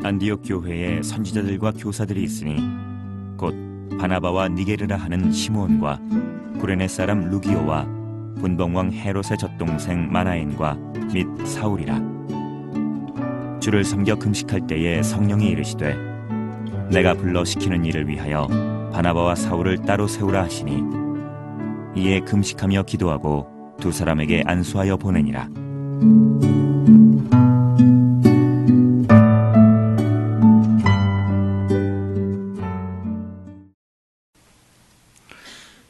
안디옥 교회에 선지자들과 교사들이 있으니 곧 바나바와 니게르라 하는 시므온과 구레네 사람 루기오와 분봉왕 헤롯의 젖동생 마나엔과 및 사울이라. 주를 섬겨 금식할 때에 성령이 이르시되 내가 불러 시키는 일을 위하여 바나바와 사울을 따로 세우라 하시니 이에 금식하며 기도하고 두 사람에게 안수하여 보내니라.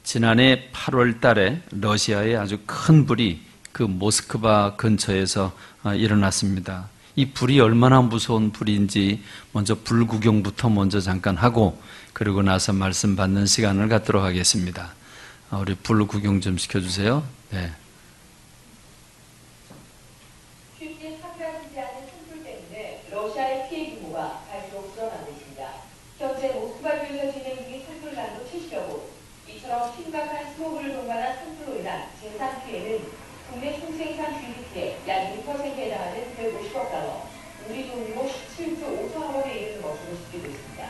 지난해 8월 달에 러시아에 아주 큰 불이 그 모스크바 근처에서 일어났습니다. 이 불이 얼마나 무서운 불인지 먼저 불 구경부터 먼저 잠깐 하고 그리고 나서 말씀 받는 시간을 갖도록 하겠습니다. 우리 불 구경 좀 시켜주세요. 네. 쉽게 사라지지 않은 산불 때문에 러시아의 피해 규모가 갈수록 늘어나고 있습니다. 현재 모스크바주에서 진행 중인 산불 난도 70여 곳. 이처럼 심각한 스모그를 동반한 산불로 인한 재산 피해는 국내 총생산 GDP의 약 1%에 해당하는 150억 달러, 우리 돈으로 17조 5천억 원에 이르는 것으로 집계되고 있습니다.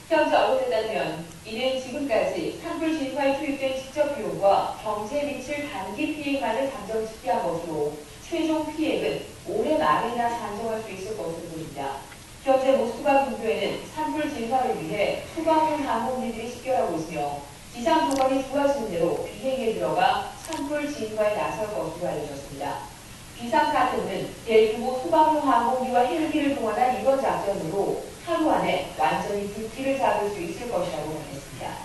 현재 언론에 따르면 이는 지금까지 산불 진화에 투입된 직접 비용과 경제에 미칠 단기 피해만을 잠정 집계한 것으로 최종 피해액은 올해 말에나 산정할 수 있을 것으로 보입니다. 현재 모스크바 근교에는 산불 진화를 위해 소방용 항공기들이 집결하고 있으며 기상 조건이 좋아지는 대로 비행에 들어가 산불 진화에 나설 것으로 알려졌습니다. 비상사태는 대규모 소방용 항공기와 헬기를 동원한 이번 작전으로 하루 안에 완전히 불길을 잡을 수 있을 것이라고 말했습니다.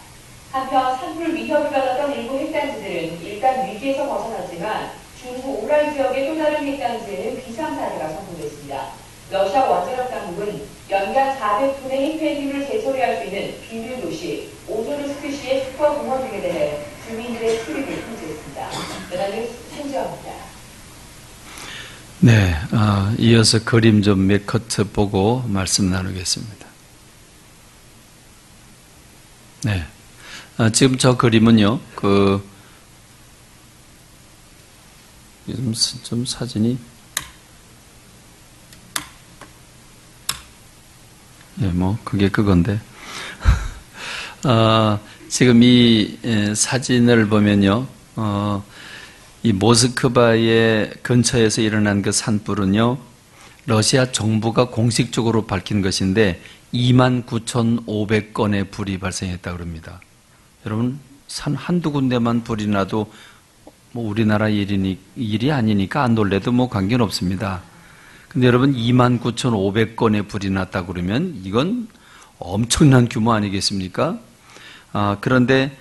한편 산불 위협을 받았던 일부 핵단지들은 일단 위기에서 벗어났지만 중부 우랄 지역의 또 다른 핵단지에는 비상사태가 선포됐습니다. 러시아 원자력 당국은 연간 400톤의 핵폐기물을 재처리할 수 있는 비밀 도시 오조르스크시의 슈퍼공원 등에 대해 주민들의 출입을 통제했습니다. 연합뉴스 손지아입니다. 네, 이어서 그림 좀 몇 커트 보고 말씀 나누겠습니다. 네, 지금 저 그림은요, 좀 사진이, 네, 그게 그건데, 지금 이 사진을 보면요, 이 모스크바의 근처에서 일어난 그 산불은요, 러시아 정부가 공식적으로 밝힌 것인데 29,500건의 불이 발생했다고 합니다. 여러분, 산 한두 군데만 불이 나도 우리나라 일이 아니니까 안 놀래도 관계는 없습니다. 근데 여러분, 29,500건의 불이 났다고 그러면 이건 엄청난 규모 아니겠습니까? 그런데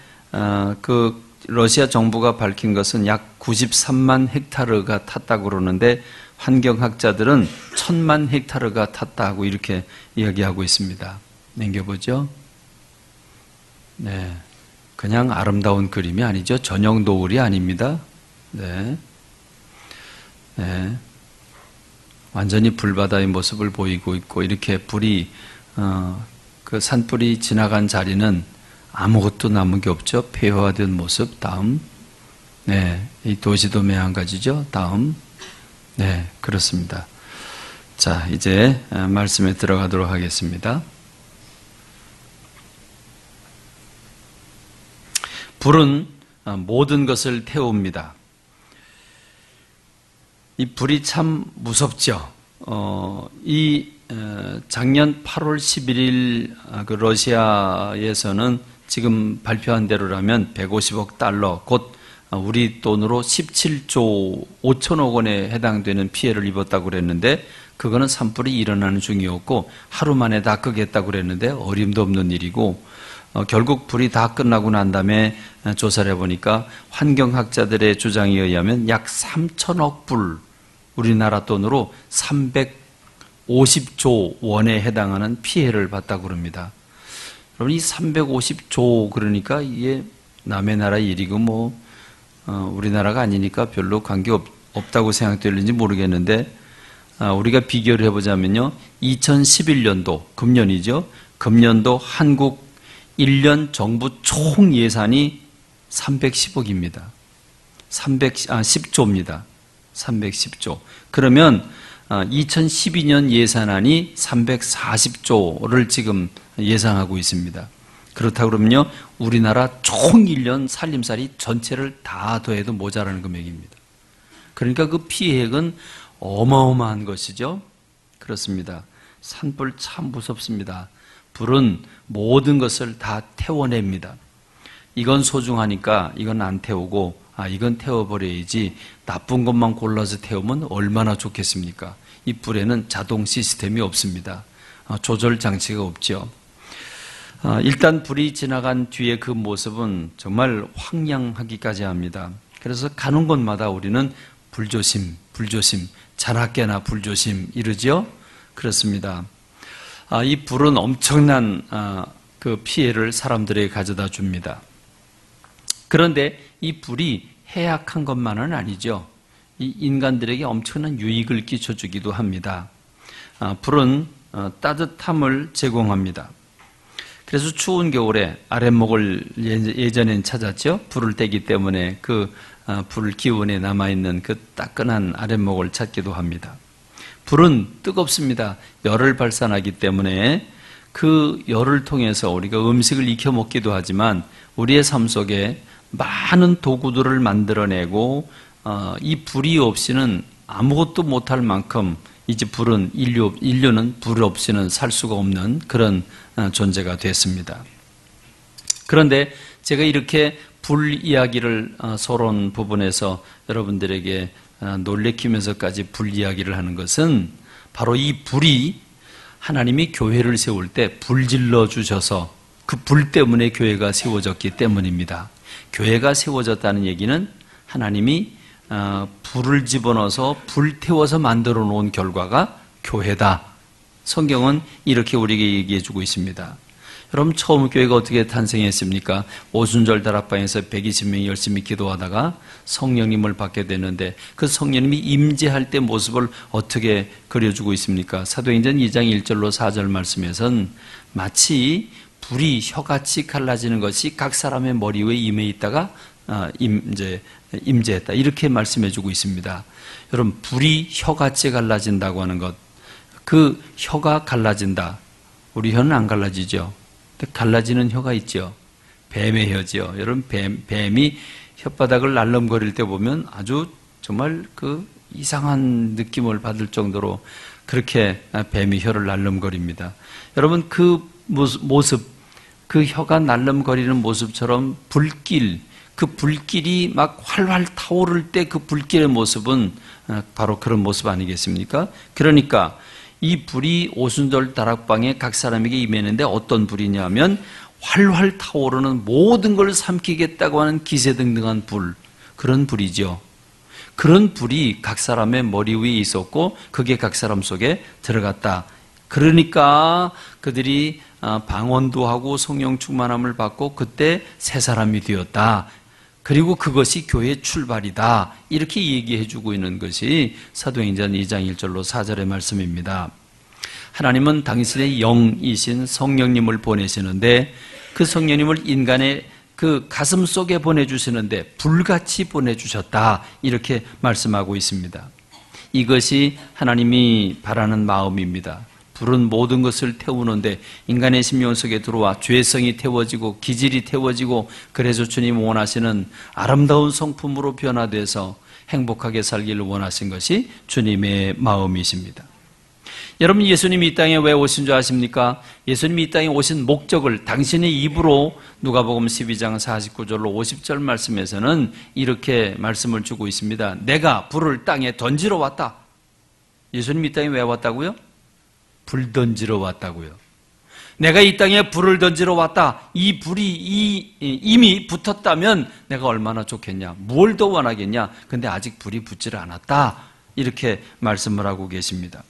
그 러시아 정부가 밝힌 것은 약 93만 헥타르가 탔다고 그러는데 환경학자들은 1,000만 헥타르가 탔다고 이렇게 이야기하고 있습니다. 넘겨보죠. 네, 그냥 아름다운 그림이 아니죠. 전형 노을이 아닙니다. 네, 네, 완전히 불바다의 모습을 보이고 있고 이렇게 불이 그 산불이 지나간 자리는 아무것도 남은 게 없죠. 폐허화된 모습. 다음. 네, 이 도시도 매한가지죠. 다음. 네, 그렇습니다. 자, 이제 말씀에 들어가도록 하겠습니다. 불은 모든 것을 태웁니다. 이 불이 참 무섭죠. 작년 8월 11일 그 러시아에서는 지금 발표한 대로라면 150억 달러, 곧 우리 돈으로 17조 5천억 원에 해당되는 피해를 입었다고 그랬는데 그거는 산불이 일어나는 중이었고 하루 만에 다 끄겠다고 그랬는데 어림도 없는 일이고 결국 불이 다 끝나고 난 다음에 조사를 해보니까 환경학자들의 주장에 의하면 약 3천억 불, 우리나라 돈으로 350조 원에 해당하는 피해를 봤다고 그럽니다. 여러분, 이 350조 그러니까 이게 남의 나라 일이고 우리나라가 아니니까 별로 관계 없다고 생각될는지 모르겠는데 우리가 비교를 해보자면요, 2011년도 금년이죠. 금년도 한국 1년 정부 총 예산이 310억입니다. 10조입니다. 310조. 그러면 2012년 예산안이 340조를 지금 예상하고 있습니다. 그렇다 그러면요, 우리나라 총 1년 살림살이 전체를 다 더해도 모자라는 금액입니다. 그러니까 그 피해액은 어마어마한 것이죠. 그렇습니다. 산불 참 무섭습니다. 불은 모든 것을 다 태워냅니다. 이건 소중하니까 이건 안 태우고 이건 태워버려야지, 나쁜 것만 골라서 태우면 얼마나 좋겠습니까? 이 불에는 자동 시스템이 없습니다. 조절 장치가 없죠. 일단 불이 지나간 뒤에 그 모습은 정말 황량하기까지 합니다. 그래서 가는 곳마다 우리는 불조심, 불조심, 자나깨나 불조심 이러죠. 그렇습니다. 이 불은 엄청난 그 피해를 사람들에게 가져다 줍니다. 그런데 이 불이 해악한 것만은 아니죠. 이 인간들에게 엄청난 유익을 끼쳐주기도 합니다. 불은 따뜻함을 제공합니다. 그래서 추운 겨울에 아랫목을 예전엔 찾았죠. 불을 떼기 때문에 그 불 기운에 남아있는 그 따끈한 아랫목을 찾기도 합니다. 불은 뜨겁습니다. 열을 발산하기 때문에 그 열을 통해서 우리가 음식을 익혀 먹기도 하지만 우리의 삶 속에 많은 도구들을 만들어내고 이 불이 없이는 아무것도 못할 만큼 이제 불은 인류는 불 없이는 살 수가 없는 그런 존재가 됐습니다. 그런데 제가 이렇게 불 이야기를 서론 부분에서 여러분들에게 놀래키면서까지 불 이야기를 하는 것은 바로 이 불이 하나님이 교회를 세울 때 불질러 주셔서 그 불 때문에 교회가 세워졌기 때문입니다. 교회가 세워졌다는 얘기는 하나님이 불을 집어넣어서 불태워서 만들어 놓은 결과가 교회다. 성경은 이렇게 우리에게 얘기해 주고 있습니다. 여러분, 처음 교회가 어떻게 탄생했습니까? 오순절 다락방에서 120명이 열심히 기도하다가 성령님을 받게 되는데 그 성령님이 임재할 때 모습을 어떻게 그려주고 있습니까? 사도행전 2장 1절로 4절 말씀에서는 마치 불이 혀같이 갈라지는 것이 각 사람의 머리 위에 임해 있다가 임재했다. 이렇게 말씀해 주고 있습니다. 여러분, 불이 혀같이 갈라진다고 하는 것, 그 혀가 갈라진다. 우리 혀는 안 갈라지죠. 근데 갈라지는 혀가 있죠. 뱀의 혀죠. 여러분, 뱀이 혓바닥을 날름거릴 때 보면 아주 정말 그 이상한 느낌을 받을 정도로 그렇게 뱀이 혀를 날름거립니다. 여러분, 그 모습, 그 혀가 날름거리는 모습처럼 불길, 그 불길이 막 활활 타오를 때 그 불길의 모습은 바로 그런 모습 아니겠습니까? 그러니까 이 불이 오순절 다락방에 각 사람에게 임했는데 어떤 불이냐면 활활 타오르는 모든 걸 삼키겠다고 하는 기세등등한 불, 그런 불이죠. 그런 불이 각 사람의 머리 위에 있었고 그게 각 사람 속에 들어갔다. 그러니까 그들이 방언도 하고 성령 충만함을 받고 그때 새 사람이 되었다. 그리고 그것이 교회의 출발이다. 이렇게 얘기해 주고 있는 것이 사도행전 2장 1절로 4절의 말씀입니다. 하나님은 당신의 영이신 성령님을 보내시는데 그 성령님을 인간의 그 가슴 속에 보내주시는데 불같이 보내주셨다. 이렇게 말씀하고 있습니다. 이것이 하나님이 바라는 마음입니다. 불은 모든 것을 태우는데 인간의 심령 속에 들어와 죄성이 태워지고 기질이 태워지고 그래서 주님 원하시는 아름다운 성품으로 변화돼서 행복하게 살기를 원하신 것이 주님의 마음이십니다. 여러분, 예수님이 이 땅에 왜 오신 줄 아십니까? 예수님이 이 땅에 오신 목적을 당신의 입으로 누가복음 12장 49절로 50절 말씀에서는 이렇게 말씀을 주고 있습니다. 내가 불을 땅에 던지러 왔다. 예수님이 이 땅에 왜 왔다고요? 불 던지러 왔다고요. 내가 이 땅에 불을 던지러 왔다. 이 불이 이미 붙었다면 내가 얼마나 좋겠냐. 뭘 더 원하겠냐. 근데 아직 불이 붙지를 않았다. 이렇게 말씀을 하고 계십니다.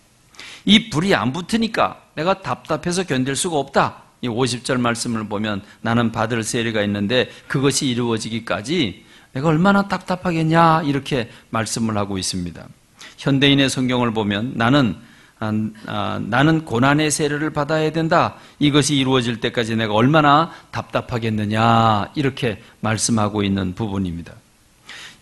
이 불이 안 붙으니까 내가 답답해서 견딜 수가 없다. 이 50절 말씀을 보면 나는 받을 세례가 있는데 그것이 이루어지기까지 내가 얼마나 답답하겠냐. 이렇게 말씀을 하고 있습니다. 현대인의 성경을 보면 나는 나는 고난의 세례를 받아야 된다. 이것이 이루어질 때까지 내가 얼마나 답답하겠느냐. 이렇게 말씀하고 있는 부분입니다.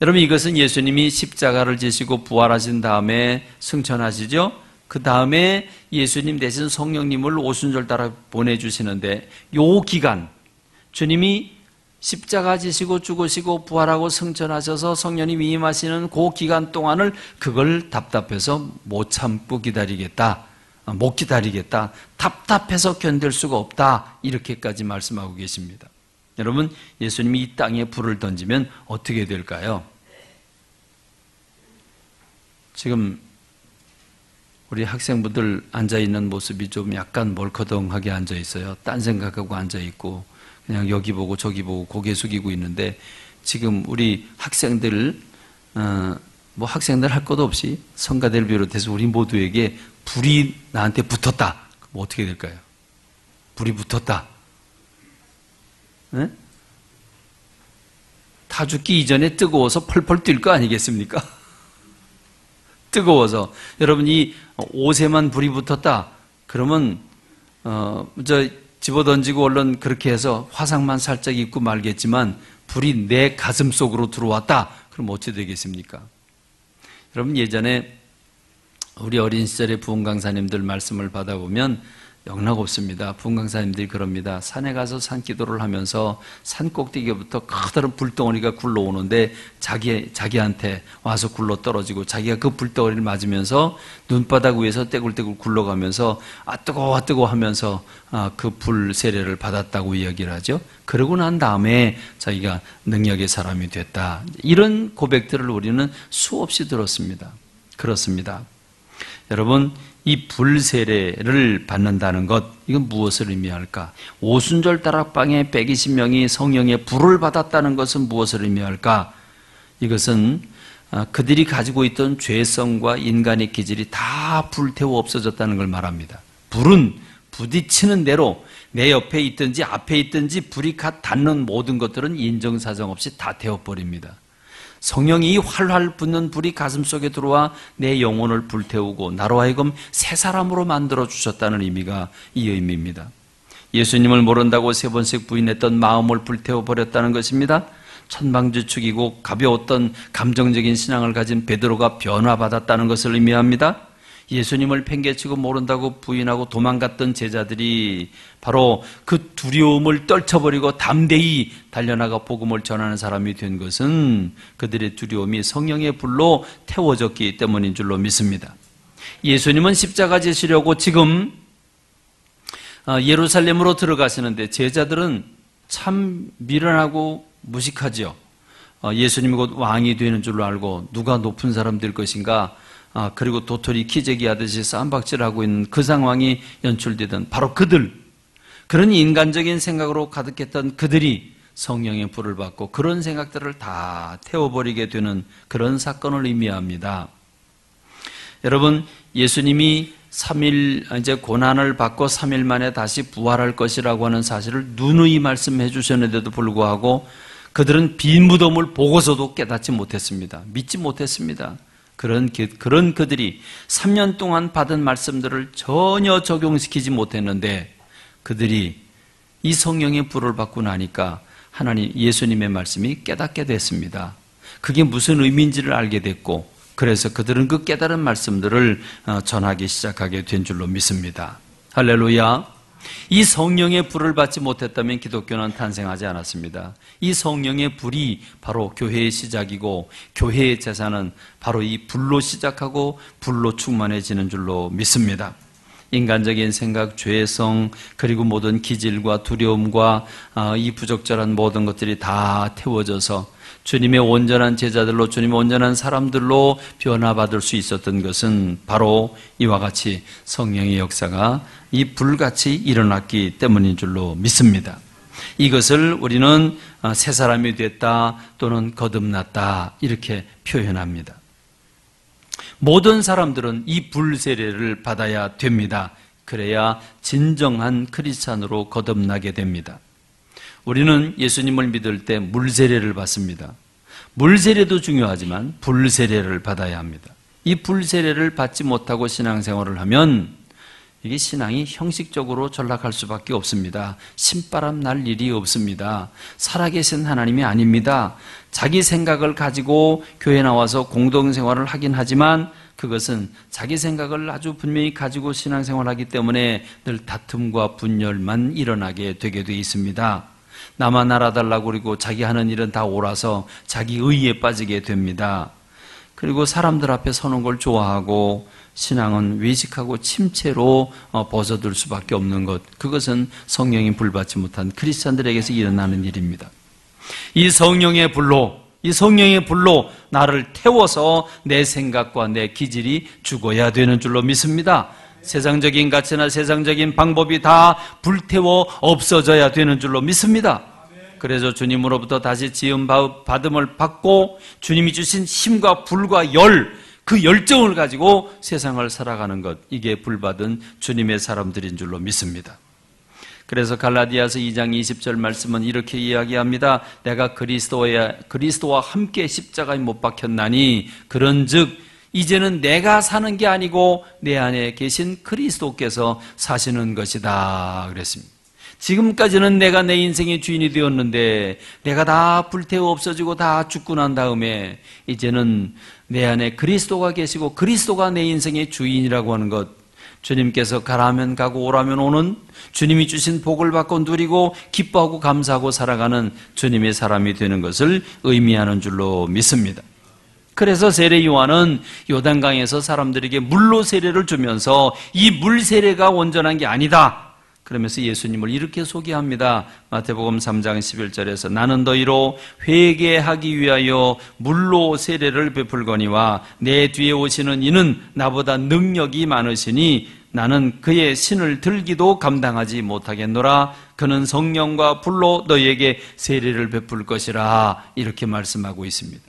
여러분, 이것은 예수님이 십자가를 지시고 부활하신 다음에 승천하시죠. 그 다음에 예수님 대신 성령님을 오순절 따라 보내주시는데, 요 기간 주님이 십자가 지시고 죽으시고 부활하고 승천하셔서 성령님이 임하시는 그 기간 동안을 그걸 답답해서 못 참고 기다리겠다, 못 기다리겠다, 답답해서 견딜 수가 없다, 이렇게까지 말씀하고 계십니다. 여러분, 예수님이 이 땅에 불을 던지면 어떻게 될까요? 지금 우리 학생분들 앉아있는 모습이 좀 약간 멀커덩하게 앉아있어요. 딴 생각하고 앉아있고 그냥 여기 보고 저기 보고 고개 숙이고 있는데, 지금 우리 학생들 뭐 학생들 할 것도 없이 성가대를 비롯해서 우리 모두에게 불이 나한테 붙었다. 그럼 어떻게 될까요? 불이 붙었다. 네? 타 죽기 이전에 뜨거워서 펄펄 뛸 거 아니겠습니까? 뜨거워서. 여러분, 이 옷에만 불이 붙었다. 그러면 집어던지고 얼른 그렇게 해서 화상만 살짝 입고 말겠지만, 불이 내 가슴 속으로 들어왔다. 그럼 어찌 되겠습니까? 여러분, 예전에 우리 어린 시절에 부흥 강사님들 말씀을 받아보면 영락없습니다. 부흥 강사님들이 그럽니다. 산에 가서 산기도를 하면서 산 꼭대기부터 커다란 불덩어리가 굴러오는데 자기한테 와서 굴러 떨어지고, 자기가 그 불덩어리를 맞으면서 눈바닥 위에서 떼굴떼굴 굴러가면서 뜨거워 하면서 그 불 세례를 받았다고 이야기를 하죠. 그러고 난 다음에 자기가 능력의 사람이 됐다. 이런 고백들을 우리는 수없이 들었습니다. 그렇습니다. 여러분, 이 불세례를 받는다는 것, 이건 무엇을 의미할까? 오순절 다락방에 120명이 성령의 불을 받았다는 것은 무엇을 의미할까? 이것은 그들이 가지고 있던 죄성과 인간의 기질이 다 불태워 없어졌다는 걸 말합니다. 불은 부딪히는 대로 내 옆에 있든지 앞에 있든지 불이 갓 닿는 모든 것들은 인정사정 없이 다 태워버립니다. 성령이 활활 붙는 불이 가슴속에 들어와 내 영혼을 불태우고 나로 하여금 새 사람으로 만들어 주셨다는 의미가 이 의미입니다. 예수님을 모른다고 3번씩 부인했던 마음을 불태워 버렸다는 것입니다. 천방지축이고 가벼웠던 감정적인 신앙을 가진 베드로가 변화받았다는 것을 의미합니다. 예수님을 팽개치고 모른다고 부인하고 도망갔던 제자들이 바로 그 두려움을 떨쳐버리고 담대히 달려나가 복음을 전하는 사람이 된 것은 그들의 두려움이 성령의 불로 태워졌기 때문인 줄로 믿습니다. 예수님은 십자가 지시려고 지금 예루살렘으로 들어가시는데, 제자들은 참 미련하고 무식하죠. 예수님이 곧 왕이 되는 줄로 알고 누가 높은 사람 될 것인가, 그리고 도토리 키재기 하듯이 쌈박질하고 있는 그 상황이 연출되던 바로 그런 인간적인 생각으로 가득했던 그들이 성령의 불을 받고 그런 생각들을 다 태워버리게 되는 그런 사건을 의미합니다. 여러분, 예수님이 3일 이제 고난을 받고 3일 만에 다시 부활할 것이라고 하는 사실을 누누이 말씀해 주셨는데도 불구하고 그들은 빈 무덤을 보고서도 깨닫지 못했습니다. 믿지 못했습니다. 그런 그들이 3년 동안 받은 말씀들을 전혀 적용시키지 못했는데, 그들이 이 성령의 불을 받고 나니까 예수님의 말씀이 깨닫게 됐습니다. 그게 무슨 의미인지를 알게 됐고, 그래서 그들은 그 깨달은 말씀들을 전하기 시작하게 된 줄로 믿습니다. 할렐루야. 이 성령의 불을 받지 못했다면 기독교는 탄생하지 않았습니다. 이 성령의 불이 바로 교회의 시작이고, 교회의 제사는 바로 이 불로 시작하고 불로 충만해지는 줄로 믿습니다. 인간적인 생각, 죄성, 그리고 모든 기질과 두려움과 이 부적절한 모든 것들이 다 태워져서 주님의 온전한 제자들로, 주님의 온전한 사람들로 변화받을 수 있었던 것은 바로 이와 같이 성령의 역사가 이 불같이 일어났기 때문인 줄로 믿습니다. 이것을 우리는 새 사람이 됐다 또는 거듭났다 이렇게 표현합니다. 모든 사람들은 이 불세례를 받아야 됩니다. 그래야 진정한 크리스찬으로 거듭나게 됩니다. 우리는 예수님을 믿을 때 물세례를 받습니다. 물세례도 중요하지만 불세례를 받아야 합니다. 이 불 세례를 받지 못하고 신앙생활을 하면 이게 신앙이 형식적으로 전락할 수밖에 없습니다. 신바람 날 일이 없습니다. 살아계신 하나님이 아닙니다. 자기 생각을 가지고 교회 나와서 공동생활을 하긴 하지만 그것은 자기 생각을 아주 분명히 가지고 신앙생활하기 때문에 늘 다툼과 분열만 일어나게 되게 돼 있습니다. 나만 알아달라고 그러고 자기 하는 일은 다 옳아서 자기 의에 빠지게 됩니다. 그리고 사람들 앞에 서는 걸 좋아하고 신앙은 외식하고 침체로 벗어들 수밖에 없는 것, 그것은 성령이 불받지 못한 크리스찬들에게서 일어나는 일입니다. 이 성령의 불로 나를 태워서 내 생각과 내 기질이 죽어야 되는 줄로 믿습니다. 세상적인 가치나 세상적인 방법이 다 불태워 없어져야 되는 줄로 믿습니다. 그래서 주님으로부터 다시 지음받음을 받고 주님이 주신 힘과 불과 그 열정을 가지고 세상을 살아가는 것, 이게 불받은 주님의 사람들인 줄로 믿습니다. 그래서 갈라디아서 2장 20절 말씀은 이렇게 이야기합니다. 내가 그리스도와 함께 십자가에 못 박혔나니 그런즉 이제는 내가 사는 게 아니고 내 안에 계신 그리스도께서 사시는 것이다 그랬습니다. 지금까지는 내가 내 인생의 주인이 되었는데 내가 다 불태워 없어지고 다 죽고 난 다음에 이제는 내 안에 그리스도가 계시고 그리스도가 내 인생의 주인이라고 하는 것, 주님께서 가라면 가고 오라면 오는, 주님이 주신 복을 받고 누리고 기뻐하고 감사하고 살아가는 주님의 사람이 되는 것을 의미하는 줄로 믿습니다. 그래서 세례 요한은 요단강에서 사람들에게 물로 세례를 주면서 이 물 세례가 온전한 게 아니다, 그러면서 예수님을 이렇게 소개합니다. 마태복음 3장 11절에서 나는 너희로 회개하기 위하여 물로 세례를 베풀거니와 내 뒤에 오시는 이는 나보다 능력이 많으시니 나는 그의 신을 들기도 감당하지 못하겠노라. 그는 성령과 불로 너희에게 세례를 베풀 것이라, 이렇게 말씀하고 있습니다.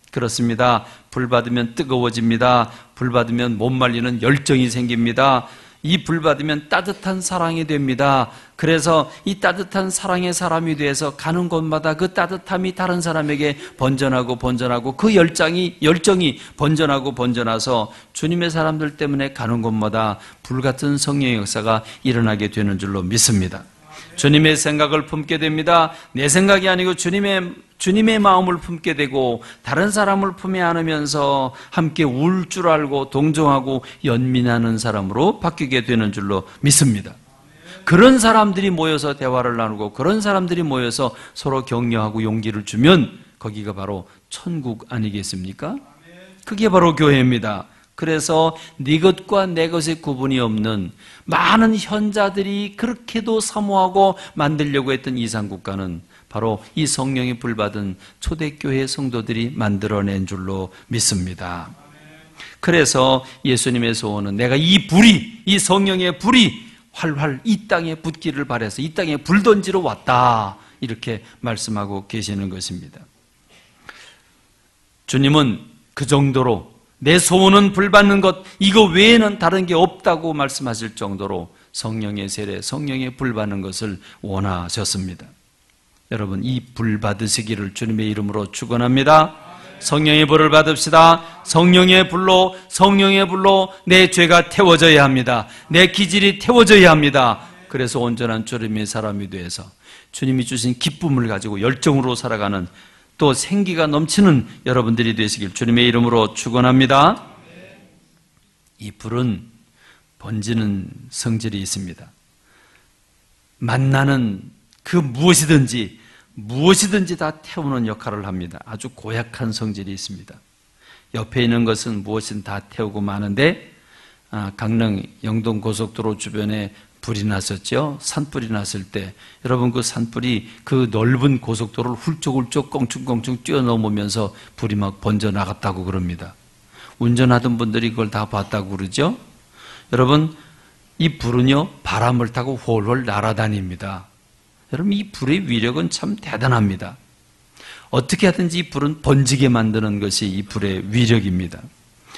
그렇습니다. 불 받으면 뜨거워집니다. 불 받으면 못 말리는 열정이 생깁니다. 이 불 받으면 따뜻한 사랑이 됩니다. 그래서 이 따뜻한 사랑의 사람이 돼서 가는 곳마다 그 따뜻함이 다른 사람에게 번전하고 그 열정이 번전하고 번져나서 주님의 사람들 때문에 가는 곳마다 불같은 성령의 역사가 일어나게 되는 줄로 믿습니다. 주님의 생각을 품게 됩니다. 내 생각이 아니고 주님의 마음을 품게 되고 다른 사람을 품에 안으면서 함께 울 줄 알고 동정하고 연민하는 사람으로 바뀌게 되는 줄로 믿습니다. 그런 사람들이 모여서 대화를 나누고 그런 사람들이 모여서 서로 격려하고 용기를 주면 거기가 바로 천국 아니겠습니까? 그게 바로 교회입니다. 그래서 네 것과 내 것의 구분이 없는 많은 현자들이 그렇게도 사모하고 만들려고 했던 이산국가는 바로 이 성령의 불받은 초대교회 성도들이 만들어낸 줄로 믿습니다. 그래서 예수님의 소원은 내가 이 성령의 불이 활활 이 땅에 붙기를 바라서 이 땅에 불 던지러 왔다, 이렇게 말씀하고 계시는 것입니다. 주님은 그 정도로 내 소원은 불 받는 것, 이거 외에는 다른 게 없다고 말씀하실 정도로 성령의 세례, 성령의 불 받는 것을 원하셨습니다. 여러분, 이 불 받으시기를 주님의 이름으로 축원합니다. 성령의 불을 받읍시다. 성령의 불로 내 죄가 태워져야 합니다. 내 기질이 태워져야 합니다. 그래서 온전한 주님의 사람이 되어서 주님이 주신 기쁨을 가지고 열정으로 살아가는, 또 생기가 넘치는 여러분들이 되시길 주님의 이름으로 축원합니다. 이 불은 번지는 성질이 있습니다. 만나는 그 무엇이든지 다 태우는 역할을 합니다. 아주 고약한 성질이 있습니다. 옆에 있는 것은 무엇이든 다 태우고 마는데, 강릉 영동 고속도로 주변에 불이 났었죠. 산불이 났을 때 여러분, 그 산불이 그 넓은 고속도로를 훌쩍훌쩍 껑충껑충 뛰어넘으면서 불이 막 번져 나갔다고 그럽니다. 운전하던 분들이 그걸 다 봤다고 그러죠. 여러분, 이 불은요 바람을 타고 훨훨 날아다닙니다. 여러분, 이 불의 위력은 참 대단합니다. 어떻게 하든지 이 불은 번지게 만드는 것이 이 불의 위력입니다.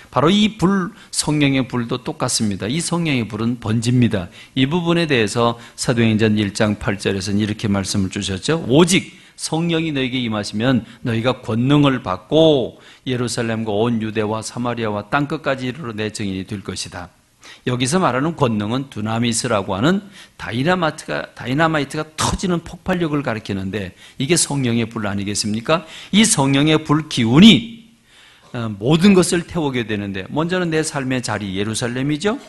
바로 이 불, 성령의 불도 똑같습니다. 이 성령의 불은 번집니다. 이 부분에 대해서 사도행전 1장 8절에서는 이렇게 말씀을 주셨죠. 오직 성령이 너에게 임하시면 너희가 권능을 받고 예루살렘과 온 유대와 사마리아와 땅끝까지 이르러 내 증인이 될 것이다. 여기서 말하는 권능은 두나미스라고 하는 다이나마이트가 터지는 폭발력을 가리키는데 이게 성령의 불 아니겠습니까? 이 성령의 불 기운이 모든 것을 태우게 되는데 먼저는 내 삶의 자리 예루살렘이죠.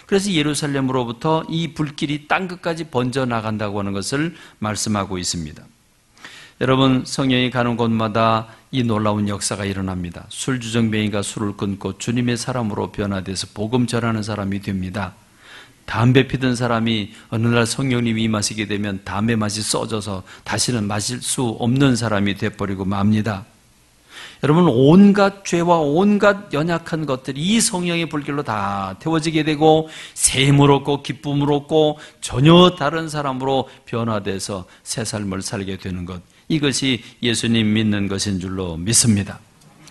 그래서 예루살렘으로부터 이 불길이 땅끝까지 번져 나간다고 하는 것을 말씀하고 있습니다. 여러분, 성령이 가는 곳마다 이 놀라운 역사가 일어납니다. 술주정뱅이가 술을 끊고 주님의 사람으로 변화돼서 복음 전하는 사람이 됩니다. 담배 피던 사람이 어느 날 성령님이 임하시게 되면 담배 맛이 써져서 다시는 마실 수 없는 사람이 돼버리고 맙니다. 여러분, 온갖 죄와 온갖 연약한 것들이 이 성령의 불길로 다 태워지게 되고 샘을 얻고 기쁨을 얻고 전혀 다른 사람으로 변화돼서 새 삶을 살게 되는 것, 이것이 예수님 믿는 것인 줄로 믿습니다.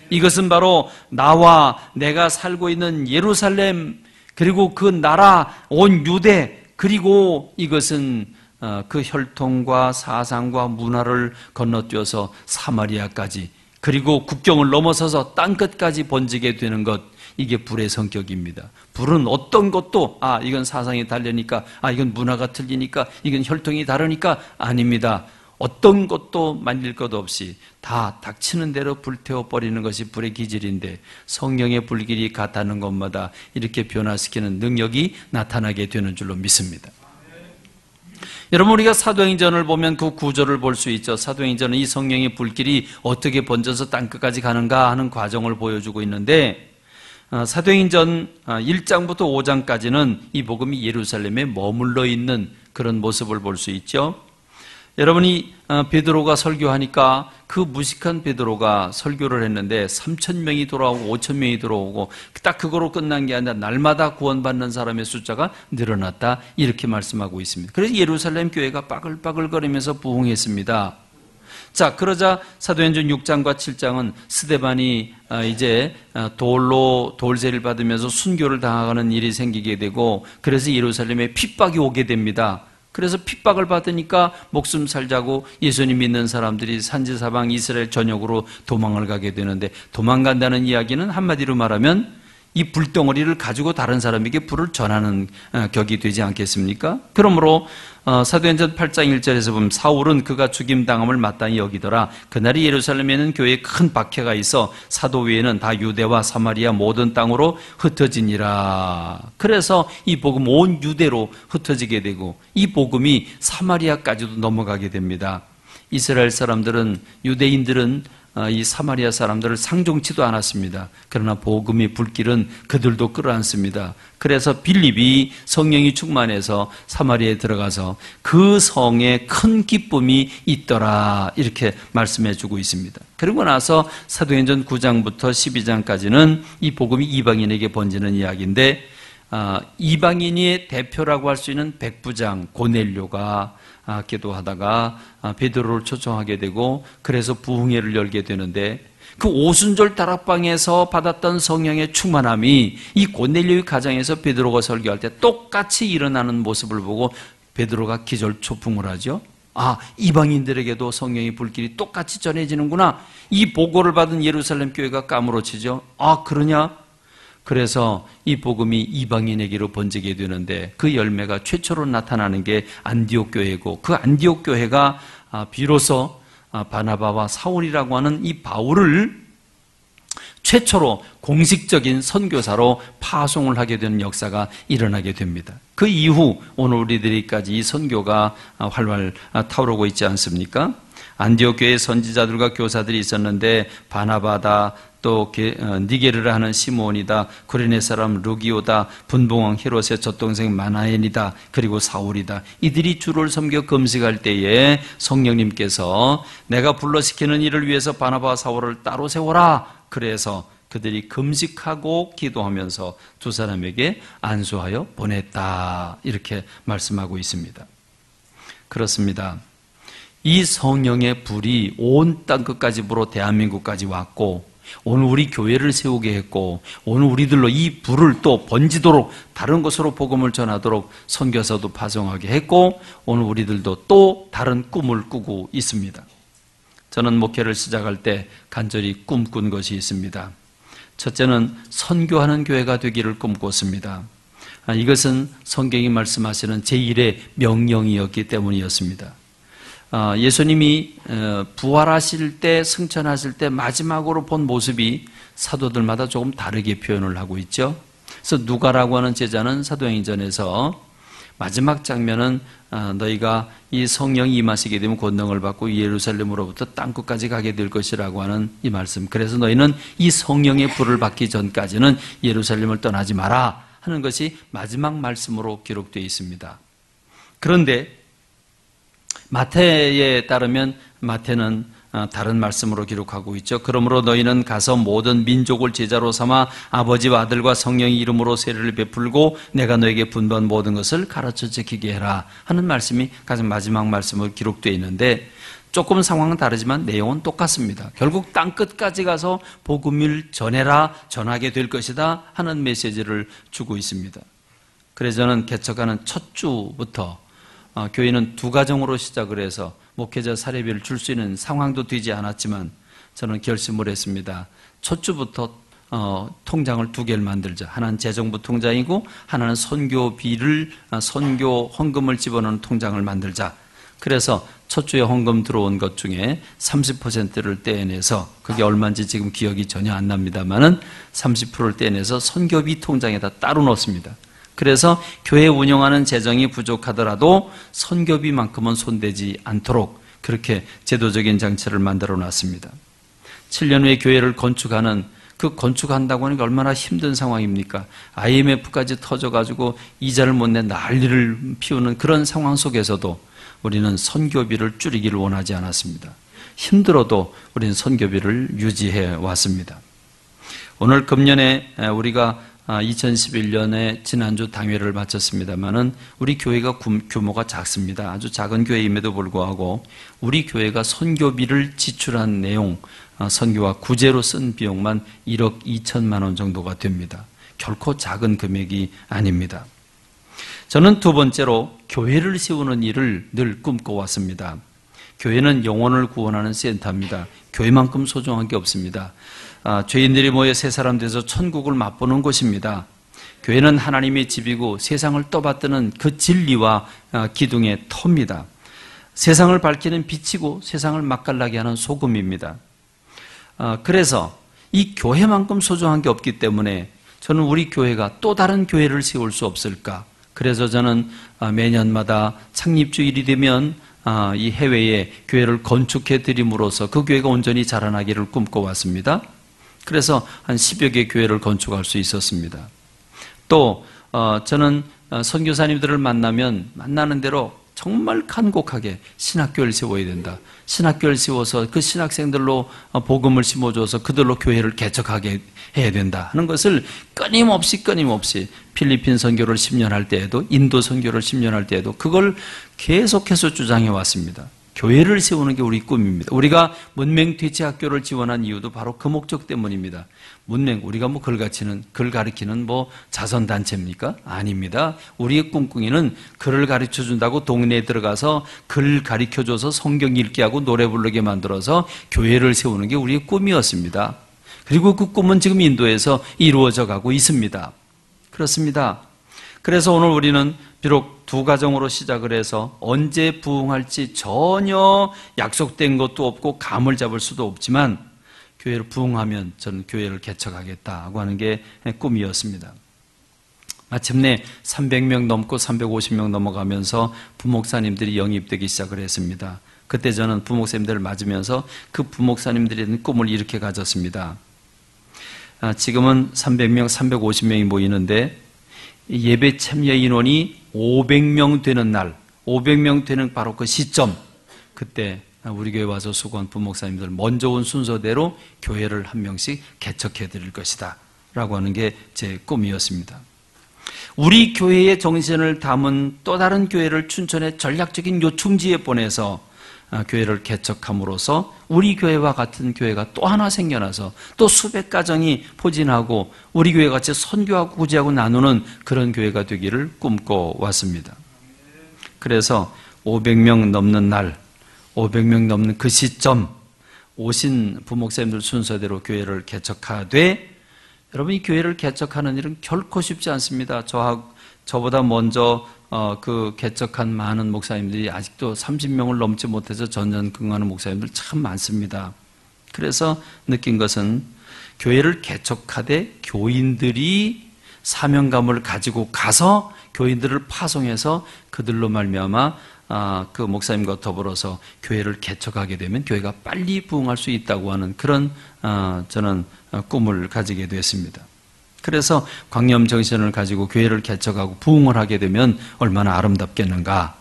이것은 바로 나와 내가 살고 있는 예루살렘, 그리고 그 나라 온 유대, 그리고 이것은 그 혈통과 사상과 문화를 건너뛰어서 사마리아까지, 그리고 국경을 넘어서서 땅끝까지 번지게 되는 것, 이게 불의 성격입니다. 불은 어떤 것도 이건 사상이 다르니까, 이건 문화가 틀리니까, 이건 혈통이 다르니까 아닙니다. 어떤 것도 만질 것 없이 다 닥치는 대로 불태워버리는 것이 불의 기질인데 성령의 불길이 같다는 것마다 이렇게 변화시키는 능력이 나타나게 되는 줄로 믿습니다. 여러분, 우리가 사도행전을 보면 그 구조를 볼 수 있죠. 사도행전은 이 성령의 불길이 어떻게 번져서 땅끝까지 가는가 하는 과정을 보여주고 있는데 사도행전 1장부터 5장까지는 이 복음이 예루살렘에 머물러 있는 그런 모습을 볼 수 있죠. 여러분이 베드로가 설교하니까 그 무식한 베드로가 설교를 했는데 3,000명이 돌아오고 5,000명이 들어오고 딱 그거로 끝난 게 아니라 날마다 구원받는 사람의 숫자가 늘어났다, 이렇게 말씀하고 있습니다. 그래서 예루살렘 교회가 빠글빠글거리면서 부흥했습니다. 자, 그러자 사도행전 6장과 7장은 스데반이 이제 돌세를 받으면서 순교를 당하는 일이 생기게 되고 그래서 예루살렘에 핍박이 오게 됩니다. 그래서 핍박을 받으니까 목숨 살자고 예수님 믿는 사람들이 산지사방 이스라엘 전역으로 도망을 가게 되는데, 도망간다는 이야기는 한마디로 말하면 이 불덩어리를 가지고 다른 사람에게 불을 전하는 격이 되지 않겠습니까? 그러므로 사도행전 8장 1절에서 보면 사울은 그가 죽임당함을 마땅히 여기더라. 그날이 예루살렘에는 교회에 큰 박해가 있어 사도 외에는 다 유대와 사마리아 모든 땅으로 흩어지니라. 그래서 이 복음 온 유대로 흩어지게 되고 이 복음이 사마리아까지도 넘어가게 됩니다. 이스라엘 사람들은, 유대인들은 이 사마리아 사람들을 상종치도 않았습니다. 그러나 복음의 불길은 그들도 끌어안습니다. 그래서 빌립이 성령이 충만해서 사마리아에 들어가서 그 성에 큰 기쁨이 있더라, 이렇게 말씀해 주고 있습니다. 그리고 나서 사도행전 9장부터 12장까지는 이 복음이 이방인에게 번지는 이야기인데, 이방인의 대표라고 할 수 있는 백부장 고넬료가 기도하다가 베드로를 초청하게 되고 그래서 부흥회를 열게 되는데, 그 오순절 다락방에서 받았던 성령의 충만함이 이 고넬료의 가정에서 베드로가 설교할 때 똑같이 일어나는 모습을 보고 베드로가 기절초풍을 하죠. 이방인들에게도 성령의 불길이 똑같이 전해지는구나. 이 보고를 받은 예루살렘 교회가 까무러치죠. 그러냐? 그래서 이 복음이 이방인에게로 번지게 되는데 그 열매가 최초로 나타나는 게 안디옥 교회고, 그 안디옥 교회가 비로소 바나바와 사울이라고 하는 이 바울을 최초로 공식적인 선교사로 파송을 하게 되는 역사가 일어나게 됩니다. 그 이후 오늘 우리들이까지 이 선교가 활활 타오르고 있지 않습니까? 안디옥 교회에 선지자들과 교사들이 있었는데 바나바다, 또 니게르라 하는 시몬이다, 구레네 사람 루기오다, 분봉왕 헤롯의 젖동생 마나엔이다, 그리고 사울이다. 이들이 주를 섬겨 금식할 때에 성령님께서 내가 불러시키는 일을 위해서 바나바와 사울을 따로 세워라. 그래서 그들이 금식하고 기도하면서 두 사람에게 안수하여 보냈다, 이렇게 말씀하고 있습니다. 그렇습니다. 이 성령의 불이 온 땅끝까지 불어 대한민국까지 왔고, 오늘 우리 교회를 세우게 했고, 오늘 우리들로 이 불을 또 번지도록 다른 곳으로 복음을 전하도록 선교사도 파송하게 했고, 오늘 우리들도 또 다른 꿈을 꾸고 있습니다. 저는 목회를 시작할 때 간절히 꿈꾼 것이 있습니다. 첫째는 선교하는 교회가 되기를 꿈꿨습니다. 이것은 성경이 말씀하시는 제1의 명령이었기 때문이었습니다. 예수님이 부활하실 때, 승천하실 때 마지막으로 본 모습이 사도들마다 조금 다르게 표현을 하고 있죠. 그래서 누가라고 하는 제자는 사도행전에서 마지막 장면은 너희가 이 성령이 임하시게 되면 권능을 받고 예루살렘으로부터 땅끝까지 가게 될 것이라고 하는 이 말씀. 그래서 너희는 이 성령의 불을 받기 전까지는 예루살렘을 떠나지 마라 하는 것이 마지막 말씀으로 기록되어 있습니다. 그런데 마태에 따르면 마태는 다른 말씀으로 기록하고 있죠. 그러므로 너희는 가서 모든 민족을 제자로 삼아 아버지와 아들과 성령의 이름으로 세례를 베풀고 내가 너에게 분부한 모든 것을 가르쳐 지키게 해라 하는 말씀이 가장 마지막 말씀으로 기록되어 있는데 조금 상황은 다르지만 내용은 똑같습니다. 결국 땅끝까지 가서 복음을 전해라, 전하게 될 것이다 하는 메시지를 주고 있습니다. 그래서 저는 개척하는 첫 주부터 교회는 두 가정으로 시작을 해서 목회자 사례비를 줄 수 있는 상황도 되지 않았지만 저는 결심을 했습니다. 첫 주부터 통장을 두 개를 만들자. 하나는 재정부 통장이고 하나는 선교비를 선교 헌금을 집어넣는 통장을 만들자. 그래서 첫 주에 헌금 들어온 것 중에 30%를 떼내서 그게 얼마인지 지금 기억이 전혀 안 납니다만은 30%를 떼내서 선교비 통장에다 따로 넣습니다. 그래서 교회 운영하는 재정이 부족하더라도 선교비만큼은 손대지 않도록 그렇게 제도적인 장치를 만들어 놨습니다. 7년 후에 교회를 건축하는 그 건축한다고 하는 게 얼마나 힘든 상황입니까? IMF까지 터져가지고 이자를 못 내 난리를 피우는 그런 상황 속에서도 우리는 선교비를 줄이기를 원하지 않았습니다. 힘들어도 우리는 선교비를 유지해 왔습니다. 오늘 금년에 우리가 2011년에 지난주 당회를 마쳤습니다만은 우리 교회가 규모가 작습니다. 아주 작은 교회임에도 불구하고 우리 교회가 선교비를 지출한 내용, 선교와 구제로 쓴 비용만 1억 2천만 원 정도가 됩니다. 결코 작은 금액이 아닙니다. 저는 두 번째로 교회를 세우는 일을 늘 꿈꿔왔습니다. 교회는 영혼을 구원하는 센터입니다. 교회만큼 소중한 게 없습니다. 죄인들이 모여 새 사람 돼서 천국을 맛보는 곳입니다. 교회는 하나님의 집이고 세상을 떠받드는 그 진리와 기둥의 터입니다. 세상을 밝히는 빛이고 세상을 맛깔나게 하는 소금입니다. 그래서 이 교회만큼 소중한 게 없기 때문에 저는 우리 교회가 또 다른 교회를 세울 수 없을까? 그래서 저는 매년마다 창립주일이 되면 이 해외에 교회를 건축해 드림으로써 그 교회가 온전히 자라나기를 꿈꿔왔습니다. 그래서 한 10여 개 교회를 건축할 수 있었습니다. 또 저는 선교사님들을 만나는 대로 정말 간곡하게 신학교를 세워야 된다. 신학교를 세워서 그 신학생들로 복음을 심어줘서 그들로 교회를 개척하게 해야 된다 하는 것을 끊임없이 필리핀 선교를 10년 할 때에도 인도 선교를 10년 할 때에도 그걸 계속해서 주장해 왔습니다. 교회를 세우는 게 우리 꿈입니다. 우리가 문맹퇴치학교를 지원한 이유도 바로 그 목적 때문입니다. 문맹, 우리가 글 가르치는 자선단체입니까? 아닙니다. 우리의 꿍꿍이는 글을 가르쳐 준다고 동네에 들어가서 글 가르쳐 줘서 성경 읽게 하고 노래 부르게 만들어서 교회를 세우는 게 우리의 꿈이었습니다. 그리고 그 꿈은 지금 인도에서 이루어져 가고 있습니다. 그렇습니다. 그래서 오늘 우리는 비록 두 가정으로 시작을 해서 언제 부흥할지 전혀 약속된 것도 없고 감을 잡을 수도 없지만 교회를 부흥하면 저는 교회를 개척하겠다고 하는 게 꿈이었습니다. 마침내 300명 넘고 350명 넘어가면서 부목사님들이 영입되기 시작을 했습니다. 그때 저는 부목사님들을 맞으면서 그 부목사님들의 꿈을 이렇게 가졌습니다. 지금은 300명, 350명이 모이는데 예배 참여 인원이 500명 되는 날, 500명 되는 바로 그 시점, 그때 우리 교회 와서 수고한 부목사님들 먼저 온 순서대로 교회를 한 명씩 개척해 드릴 것이다 라고 하는 게 제 꿈이었습니다. 우리 교회의 정신을 담은 또 다른 교회를 춘천의 전략적인 요충지에 보내서 교회를 개척함으로써 우리 교회와 같은 교회가 또 하나 생겨나서 또 수백 가정이 포진하고 우리 교회 같이 선교하고 구제하고 나누는 그런 교회가 되기를 꿈꿔왔습니다. 그래서 500명 넘는 날, 500명 넘는 그 시점, 오신 부목사님들 순서대로 교회를 개척하되, 여러분 이 교회를 개척하는 일은 결코 쉽지 않습니다. 저보다 먼저 그 개척한 많은 목사님들이 아직도 30명을 넘지 못해서 전전긍긍하는 목사님들 참 많습니다. 그래서 느낀 것은 교회를 개척하되 교인들이 사명감을 가지고 가서 교인들을 파송해서 그들로 말미암아 그 목사님과 더불어서 교회를 개척하게 되면 교회가 빨리 부흥할 수 있다고 하는 그런 저는 꿈을 가지게 됐습니다. 그래서 광염 정신을 가지고 교회를 개척하고 부흥을 하게 되면 얼마나 아름답겠는가.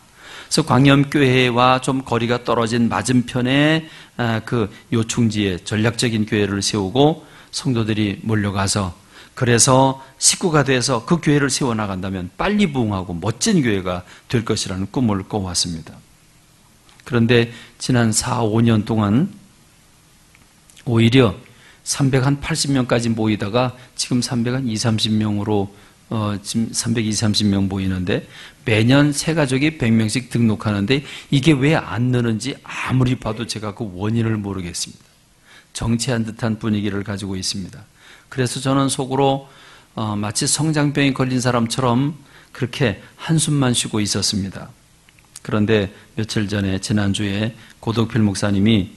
그래서 광염교회와 좀 거리가 떨어진 맞은편에 그 요충지에 전략적인 교회를 세우고 성도들이 몰려가서, 그래서 식구가 돼서 그 교회를 세워나간다면 빨리 부흥하고 멋진 교회가 될 것이라는 꿈을 꿔왔습니다. 그런데 지난 4, 5년 동안 오히려 380명까지 모이다가 지금 320~30명으로 지금 320~30명 모이는데, 매년 새 가족이 100명씩 등록하는데 이게 왜 안 느는지 아무리 봐도 제가 그 원인을 모르겠습니다. 정체한 듯한 분위기를 가지고 있습니다. 그래서 저는 속으로 마치 성장병이 걸린 사람처럼 그렇게 한숨만 쉬고 있었습니다. 그런데 며칠 전에, 지난주에 고덕필 목사님이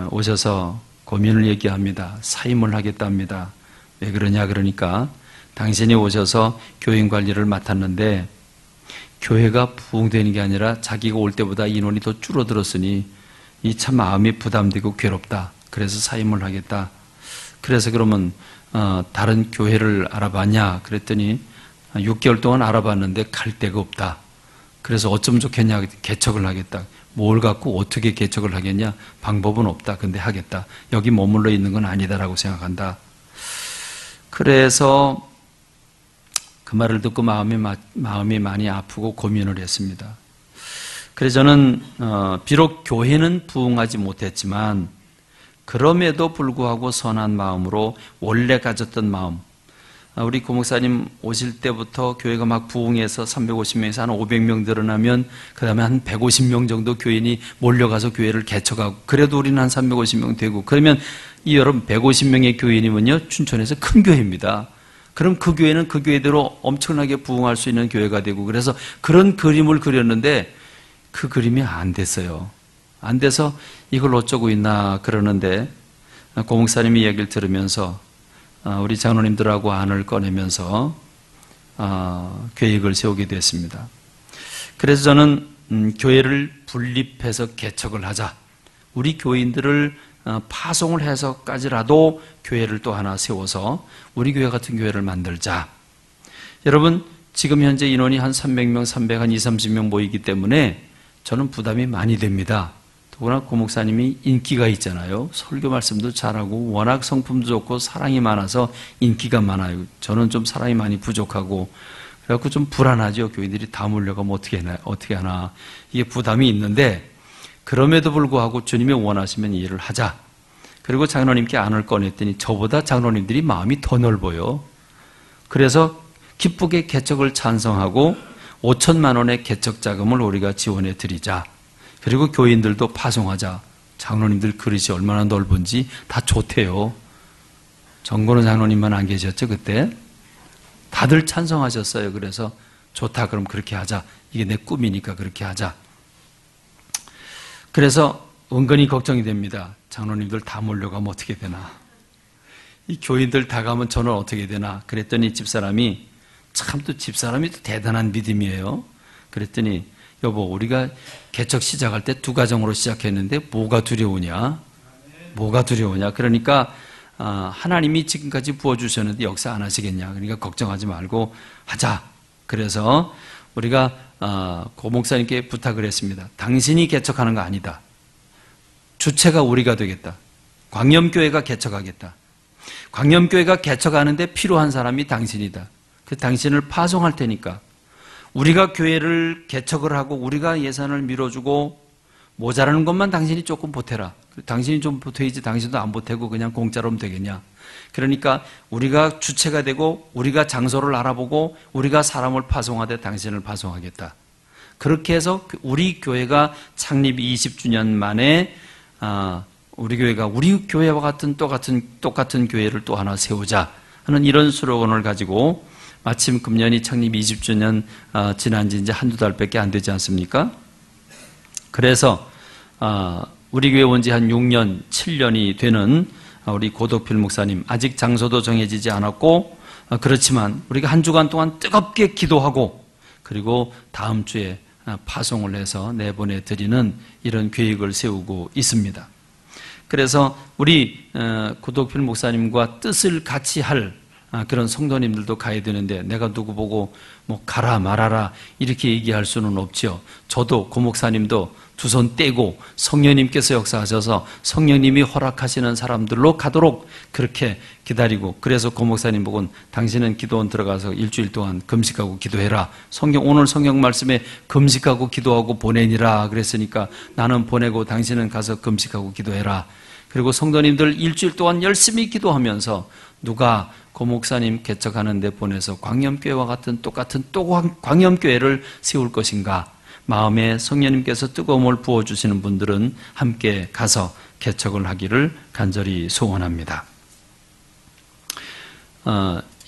오셔서 고민을 얘기합니다. 사임을 하겠답니다. 왜 그러냐 그러니까, 당신이 오셔서 교인 관리를 맡았는데 교회가 부흥되는 게 아니라 자기가 올 때보다 인원이 더 줄어들었으니 이 참 마음이 부담되고 괴롭다. 그래서 사임을 하겠다. 그래서 그러면 다른 교회를 알아봤냐 그랬더니 6개월 동안 알아봤는데 갈 데가 없다. 그래서 어쩌면 좋겠냐, 개척을 하겠다. 뭘 갖고 어떻게 개척을 하겠냐, 방법은 없다. 근데 하겠다. 여기 머물러 있는 건 아니다라고 생각한다. 그래서 그 말을 듣고 마음이 많이 아프고 고민을 했습니다. 그래서 저는 비록 교회는 부흥하지 못했지만 그럼에도 불구하고 선한 마음으로 원래 가졌던 마음, 우리 고목사님 오실 때부터 교회가 막 부흥해서 350명에서 한 500명 늘어나면 그 다음에 한 150명 정도 교인이 몰려가서 교회를 개척하고, 그래도 우리는 한 350명 되고, 그러면 이 여러분 150명의 교인이면요 춘천에서 큰 교회입니다. 그럼 그 교회는 그 교회대로 엄청나게 부흥할 수 있는 교회가 되고, 그래서 그런 그림을 그렸는데 그 그림이 안 됐어요. 안 돼서 이걸 어쩌고 있나 그러는데, 고목사님이 얘기를 들으면서 우리 장로님들하고 안을 꺼내면서 계획을 세우게 됐습니다. 그래서 저는 교회를 분립해서 개척을 하자, 우리 교인들을 파송을 해서까지라도 교회를 또 하나 세워서 우리 교회 같은 교회를 만들자. 여러분 지금 현재 인원이 한 300명, 330명 모이기 때문에 저는 부담이 많이 됩니다. 더구나 고목사님이 인기가 있잖아요. 설교 말씀도 잘하고 워낙 성품도 좋고 사랑이 많아서 인기가 많아요. 저는 좀 사랑이 많이 부족하고 그래갖고 좀 불안하죠. 교인들이 다 몰려가면 어떻게 하나. 이게 부담이 있는데, 그럼에도 불구하고 주님이 원하시면 이 일을 하자. 그리고 장로님께 안을 꺼냈더니 저보다 장로님들이 마음이 더 넓어요. 그래서 기쁘게 개척을 찬성하고 5천만 원의 개척 자금을 우리가 지원해 드리자. 그리고 교인들도 파송하자. 장로님들 그릇이 얼마나 넓은지 다 좋대요. 정건호 장로님만 안 계셨죠 그때? 다들 찬성하셨어요. 그래서 좋다, 그럼 그렇게 하자. 이게 내 꿈이니까 그렇게 하자. 그래서 은근히 걱정이 됩니다. 장로님들 다 몰려가면 어떻게 되나, 이 교인들 다 가면 저는 어떻게 되나. 그랬더니 집사람이, 참 또 집사람이 또 대단한 믿음이에요. 그랬더니 여보, 우리가 개척 시작할 때 2가정으로 시작했는데 뭐가 두려우냐? 뭐가 두려우냐? 그러니까 하나님이 지금까지 부어주셨는데 역사 안 하시겠냐? 그러니까 걱정하지 말고 하자. 그래서 우리가 고 목사님께 부탁을 했습니다. 당신이 개척하는 거 아니다. 주체가 우리가 되겠다. 광염교회가 개척하겠다. 광염교회가 개척하는데 필요한 사람이 당신이다. 그 당신을 파송할 테니까 우리가 교회를 개척을 하고 우리가 예산을 밀어주고 모자라는 것만 당신이 조금 보태라. 당신이 좀 보태야지 당신도 안 보태고 그냥 공짜로 하면 되겠냐. 그러니까 우리가 주체가 되고 우리가 장소를 알아보고 우리가 사람을 파송하되 당신을 파송하겠다. 그렇게 해서 우리 교회가 창립 20주년 만에 우리 교회가 우리 교회와 같은 똑같은 교회를 또 하나 세우자 하는 이런 슬로건을 가지고 마침 금년이 창립 20주년 지난 지 이제 한두 달밖에 안 되지 않습니까? 그래서 우리 교회 온 지 한 6년, 7년이 되는 우리 고덕필 목사님, 아직 장소도 정해지지 않았고 그렇지만 우리가 한 주간 동안 뜨겁게 기도하고 그리고 다음 주에 파송을 해서 내보내드리는 이런 계획을 세우고 있습니다. 그래서 우리 고덕필 목사님과 뜻을 같이 할 그런 성도님들도 가야 되는데 내가 누구 보고 뭐 가라 말아라 이렇게 얘기할 수는 없죠. 저도 고 목사님도 두 손 떼고 성령님께서 역사하셔서 성령님이 허락하시는 사람들로 가도록 그렇게 기다리고, 그래서 고 목사님 보고는 당신은 기도원 들어가서 일주일 동안 금식하고 기도해라. 오늘 성경 말씀에 금식하고 기도하고 보내니라 그랬으니까 나는 보내고 당신은 가서 금식하고 기도해라. 그리고 성도님들 일주일 동안 열심히 기도하면서 누가 고 목사님 개척하는 데 보내서 광염교회와 같은 똑같은 또 광염교회를 세울 것인가, 마음에 성령님께서 뜨거움을 부어주시는 분들은 함께 가서 개척을 하기를 간절히 소원합니다.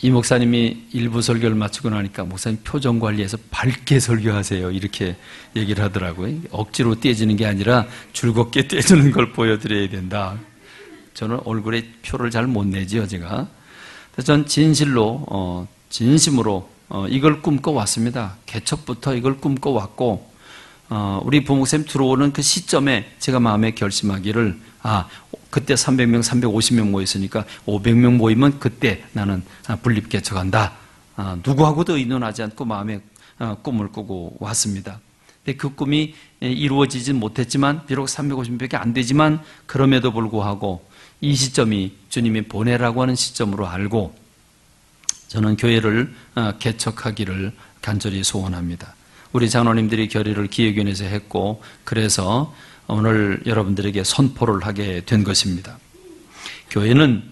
이 목사님이 일부 설교를 마치고 나니까 목사님 표정 관리해서 밝게 설교하세요 이렇게 얘기를 하더라고요. 억지로 떼지는 게 아니라 즐겁게 떼주는 걸 보여드려야 된다. 저는 얼굴에 표를 잘 못 내지요 제가. 전 진실로 진심으로 이걸 꿈꿔왔습니다. 개척부터 이걸 꿈꿔왔고 우리 부목사님 들어오는 그 시점에 제가 마음에 결심하기를 그때 300명, 350명 모였으니까 500명 모이면 그때 나는 분립 개척한다. 누구하고도 의논하지 않고 마음에 꿈을 꾸고 왔습니다. 근데 그 꿈이 이루어지진 못했지만 비록 350명밖에 안 되지만 그럼에도 불구하고 이 시점이 주님이 보내라고 하는 시점으로 알고 저는 교회를 개척하기를 간절히 소원합니다. 우리 장로님들이 결의를 기획위원회에서 했고 그래서 오늘 여러분들에게 선포를 하게 된 것입니다. 교회는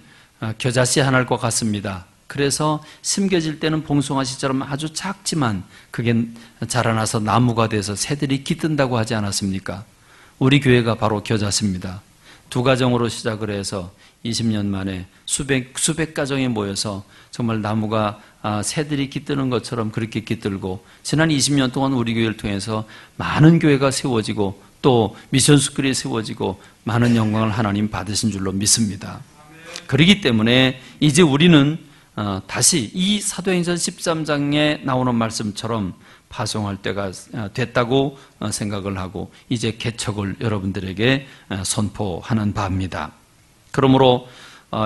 겨자씨 하나일 것 같습니다. 그래서 심겨질 때는 봉숭아씨처럼 아주 작지만 그게 자라나서 나무가 돼서 새들이 깃든다고 하지 않았습니까? 우리 교회가 바로 겨자씨입니다. 두 가정으로 시작을 해서 20년 만에 수백 가정이 모여서 정말 나무가 새들이 깃드는 것처럼 그렇게 깃들고 지난 20년 동안 우리 교회를 통해서 많은 교회가 세워지고 또 미션 스쿨이 세워지고 많은 영광을 하나님 받으신 줄로 믿습니다. 그렇기 때문에 이제 우리는 다시 이 사도행전 13장에 나오는 말씀처럼 파송할 때가 됐다고 생각을 하고 이제 개척을 여러분들에게 선포하는 바입니다. 그러므로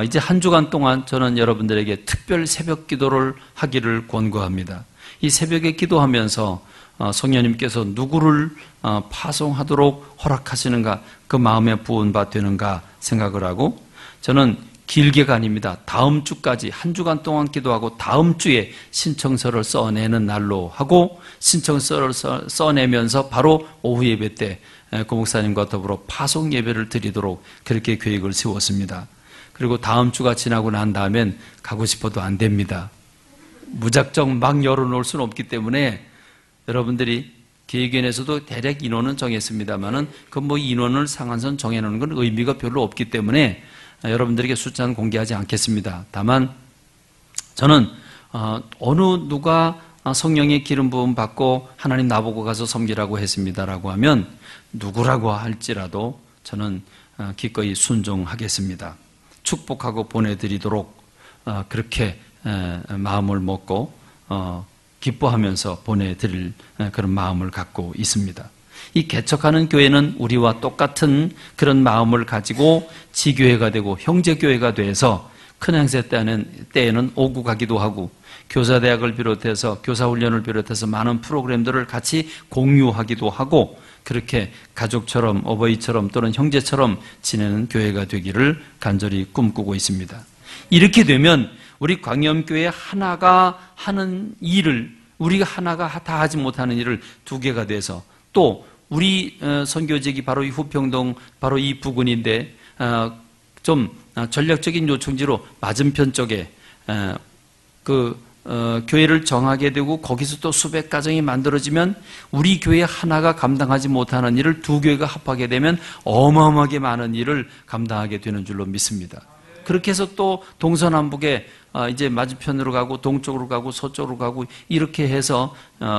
이제 한 주간 동안 저는 여러분들에게 특별 새벽 기도를 하기를 권고합니다. 이 새벽에 기도하면서 성령님께서 누구를 파송하도록 허락하시는가, 그 마음에 부은 바 되는가 생각을 하고, 저는 길게가 아닙니다. 다음 주까지 한 주간 동안 기도하고 다음 주에 신청서를 써내는 날로 하고, 신청서를 써내면서 바로 오후 예배 때 고 목사님과 더불어 파송 예배를 드리도록 그렇게 계획을 세웠습니다. 그리고 다음 주가 지나고 난 다음엔 가고 싶어도 안 됩니다. 무작정 막 열어놓을 수는 없기 때문에 여러분들이 계획위원회에서도 대략 인원은 정했습니다만은 그 뭐 인원을 상한선 정해놓는 건 의미가 별로 없기 때문에 여러분들에게 숫자는 공개하지 않겠습니다. 다만 저는 어느 누가 성령의 기름 부음 받고 하나님 나보고 가서 섬기라고 했습니다라고 하면 누구라고 할지라도 저는 기꺼이 순종하겠습니다. 축복하고 보내드리도록 그렇게 마음을 먹고 기뻐하면서 보내드릴 그런 마음을 갖고 있습니다. 이 개척하는 교회는 우리와 똑같은 그런 마음을 가지고 지교회가 되고 형제교회가 돼서 큰 행세 때에는 오고 가기도 하고 교사대학을 비롯해서 교사훈련을 비롯해서 많은 프로그램들을 같이 공유하기도 하고 그렇게 가족처럼 어버이처럼 또는 형제처럼 지내는 교회가 되기를 간절히 꿈꾸고 있습니다. 이렇게 되면 우리 광염교회 하나가 하는 일을 우리가 하나가 다 하지 못하는 일을 두 개가 돼서 또 우리 선교지역이 바로 이 후평동 바로 이 부근인데 좀 전략적인 요청지로 맞은편 쪽에 그 교회를 정하게 되고 거기서 또 수백 가정이 만들어지면 우리 교회 하나가 감당하지 못하는 일을 두 교회가 합하게 되면 어마어마하게 많은 일을 감당하게 되는 줄로 믿습니다. 그렇게 해서 또 동서남북에 이제 맞은편으로 가고 동쪽으로 가고 서쪽으로 가고 이렇게 해서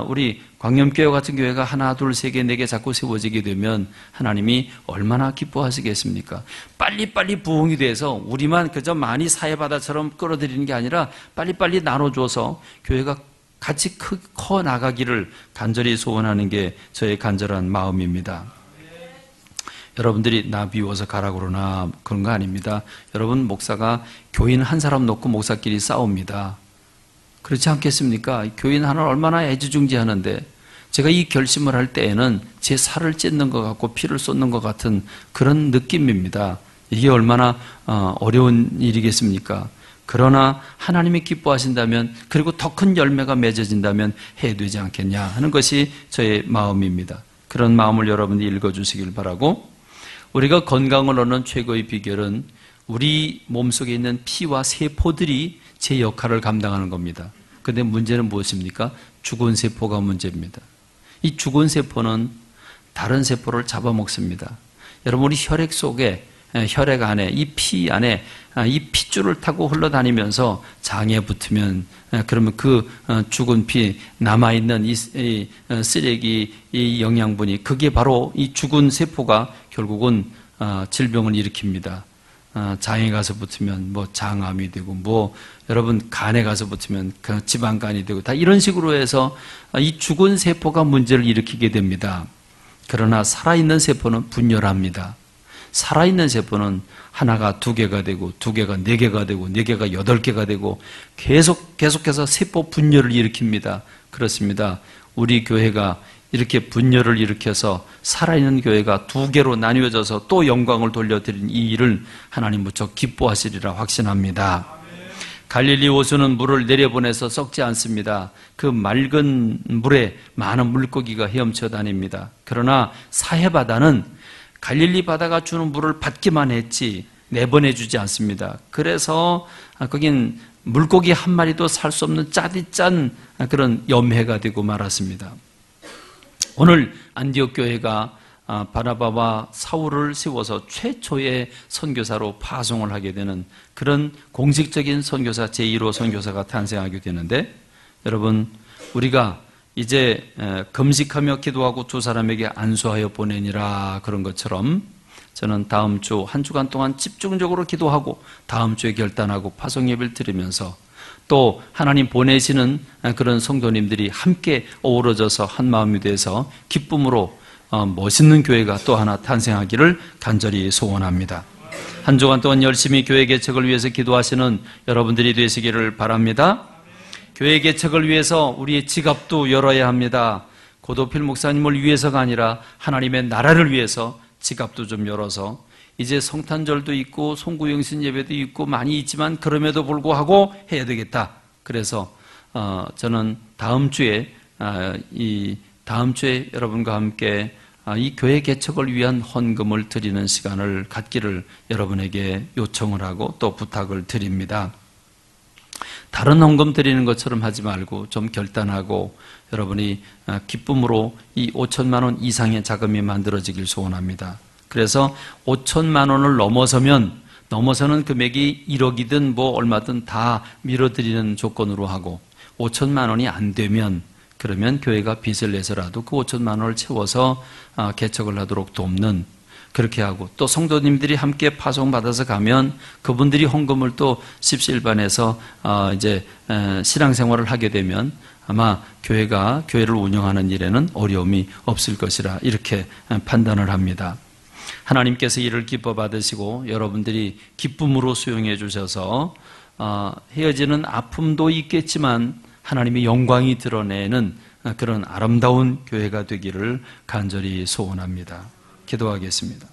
우리 광염교회 같은 교회가 하나 둘 세 개 네 개 자꾸 세워지게 되면 하나님이 얼마나 기뻐하시겠습니까? 빨리빨리 부흥이 돼서 우리만 그저 많이 사회바다처럼 끌어들이는 게 아니라 빨리빨리 나눠줘서 교회가 같이 커 나가기를 간절히 소원하는 게 저의 간절한 마음입니다. 여러분들이 나 비워서 가라 그러나 그런 거 아닙니다. 여러분, 목사가 교인 한 사람 놓고 목사끼리 싸웁니다. 그렇지 않겠습니까? 교인 하나를 얼마나 애지중지하는데 제가 이 결심을 할 때에는 제 살을 찢는 것 같고 피를 쏟는 것 같은 그런 느낌입니다. 이게 얼마나 어려운 일이겠습니까? 그러나 하나님이 기뻐하신다면, 그리고 더 큰 열매가 맺어진다면 해야 되지 않겠냐 하는 것이 저의 마음입니다. 그런 마음을 여러분이 읽어주시길 바라고, 우리가 건강을 얻는 최고의 비결은 우리 몸속에 있는 피와 세포들이 제 역할을 감당하는 겁니다. 그런데 문제는 무엇입니까? 죽은 세포가 문제입니다. 이 죽은 세포는 다른 세포를 잡아먹습니다. 여러분, 우리 혈액 속에, 혈액 안에, 이 피 안에 이 핏줄을 타고 흘러다니면서 장에 붙으면, 그러면 그 죽은 피, 남아있는 이 쓰레기, 이 영양분이, 그게 바로 이 죽은 세포가 결국은 질병을 일으킵니다. 장에 가서 붙으면 뭐 장암이 되고, 뭐 여러분 간에 가서 붙으면 그 지방간이 되고, 다 이런 식으로 해서 이 죽은 세포가 문제를 일으키게 됩니다. 그러나 살아있는 세포는 분열합니다. 살아있는 세포는 하나가 두 개가 되고, 두 개가 네 개가 되고, 네 개가 여덟 개가 되고, 계속해서 세포 분열을 일으킵니다. 그렇습니다. 우리 교회가 이렇게 분열을 일으켜서 살아있는 교회가 두 개로 나뉘어져서 또 영광을 돌려드린 이 일을 하나님 무척 기뻐하시리라 확신합니다. 갈릴리 호수는 물을 내려보내서 썩지 않습니다. 그 맑은 물에 많은 물고기가 헤엄쳐 다닙니다. 그러나 사해바다는 갈릴리 바다가 주는 물을 받기만 했지 내보내주지 않습니다. 그래서 거긴 물고기 한 마리도 살 수 없는 짜디짠 그런 염해가 되고 말았습니다. 오늘 안디옥 교회가 바나바와 사울을 세워서 최초의 선교사로 파송을 하게 되는 그런 공식적인 선교사 제1호 선교사가 탄생하게 되는데, 여러분, 우리가 이제 금식하며 기도하고 두 사람에게 안수하여 보내니라 그런 것처럼 저는 다음 주 한 주간 동안 집중적으로 기도하고 다음 주에 결단하고 파송 예배를 드리면서 또 하나님 보내시는 그런 성도님들이 함께 어우러져서 한 마음이 돼서 기쁨으로 멋있는 교회가 또 하나 탄생하기를 간절히 소원합니다. 한 주간 동안 열심히 교회 개척을 위해서 기도하시는 여러분들이 되시기를 바랍니다. 교회 개척을 위해서 우리의 지갑도 열어야 합니다. 고도필 목사님을 위해서가 아니라 하나님의 나라를 위해서 지갑도 좀 열어서, 이제 성탄절도 있고 송구영신 예배도 있고 많이 있지만 그럼에도 불구하고 해야 되겠다. 그래서 저는 다음 주에 여러분과 함께 이 교회 개척을 위한 헌금을 드리는 시간을 갖기를 여러분에게 요청을 하고 또 부탁을 드립니다. 다른 헌금 드리는 것처럼 하지 말고 좀 결단하고 여러분이 기쁨으로 이 5천만 원 이상의 자금이 만들어지길 소원합니다. 그래서 5천만 원을 넘어서는 금액이 1억이든 뭐 얼마든 다 밀어드리는 조건으로 하고, 5천만 원이 안 되면 그러면 교회가 빚을 내서라도 그 5천만 원을 채워서 개척을 하도록 돕는, 그렇게 하고, 또 성도님들이 함께 파송받아서 가면 그분들이 헌금을 또 십시일반해서 이제 신앙생활을 하게 되면 아마 교회를 운영하는 일에는 어려움이 없을 것이라 이렇게 판단을 합니다. 하나님께서 이를 기뻐 받으시고 여러분들이 기쁨으로 수용해 주셔서 헤어지는 아픔도 있겠지만 하나님의 영광이 드러내는 그런 아름다운 교회가 되기를 간절히 소원합니다. 기도하겠습니다.